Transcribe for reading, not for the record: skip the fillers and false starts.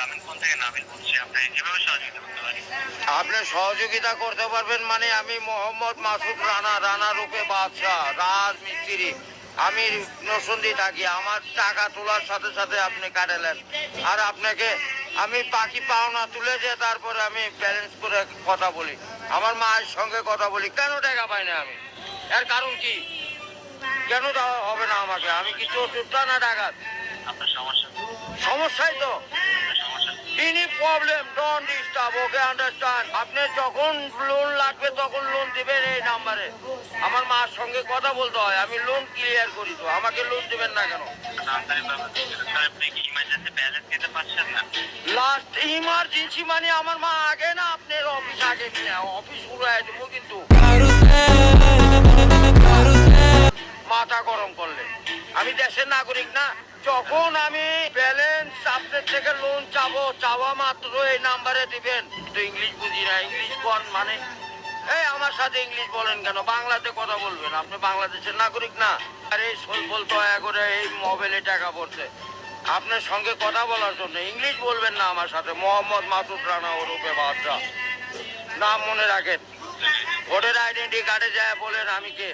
গ্রামীণ ফোন থেকে নাবিল বলছি। আপনাকে কিভাবে সহযোগিতা করতে পারি? আপনি সহযোগিতা করতে পারবেন মানে আমি মোহাম্মদ মাসুদ রানা, রানা রূপে বাদশাহ, রাজমিস্ত্রি। আমি নরসিংদী থাকি। আমার টাকা তোলার সাথে সাথে আপনি কাটালেন, আর আপনাকে আমি বাকি পাওনা তুলে দিয়ে তারপরে আমি ব্যালেন্স করে কথা বলি, আমার মায়ের সঙ্গে কথা বলি। কেন টাকা পাই না আমি? এর কারণ কি? কেন দেওয়া হবে না আমাকে? আমি কি চোর চোরটা না ডাকাত? আপনার সমস্যা সমস্যাই তো। সমস্যা any problem don't disturb, okay understand. আপনি যখন লোন লাগবে তখন লোন দিবেন এই নাম্বারে। আমার মার সঙ্গে কথা বলতে হয়, আমি লোন ক্লিয়ার করি। তো আমাকে লোন দিবেন না কেন? তাড়াতাড়ি ব্যবস্থা করুন। স্যার, আপনি কি ইমার্জেন্সি ব্যালেন্স দিতে পারছেন না? লাস্ট ইমার্জেন্সি মানে আমার মা আগে না আপনার অফিস আগে কিনা অফিস পুরো দেবো কিন্তু মাথা গরম করলে। আমি দেশের নাগরিক না? যখন আমি ব্যালেন্স আপনার থেকে লোন চাবো, চাওয়া মাত্র এই নাম্বারে দিবেন। তো ইংলিশ বুঝি না, ইংলিশ কোন মানে? এই আমার সাথে ইংলিশ বলেন কেন? বাংলাতে কথা বলবেন। আপনি বাংলাদেশের নাগরিক না? আরে বলতে হয় করে এই মোবাইলে টাকা পড়ছে আপনার সঙ্গে কথা বলার জন্য। ইংলিশ বলবেন না আমার সাথে। মোহাম্মদ মাসুদ রানা ওরূপে বাদশাহ, নাম মনে রাখেন। ভোটার আইডেন্টি কার্ডে যায় বলেন আমি কে।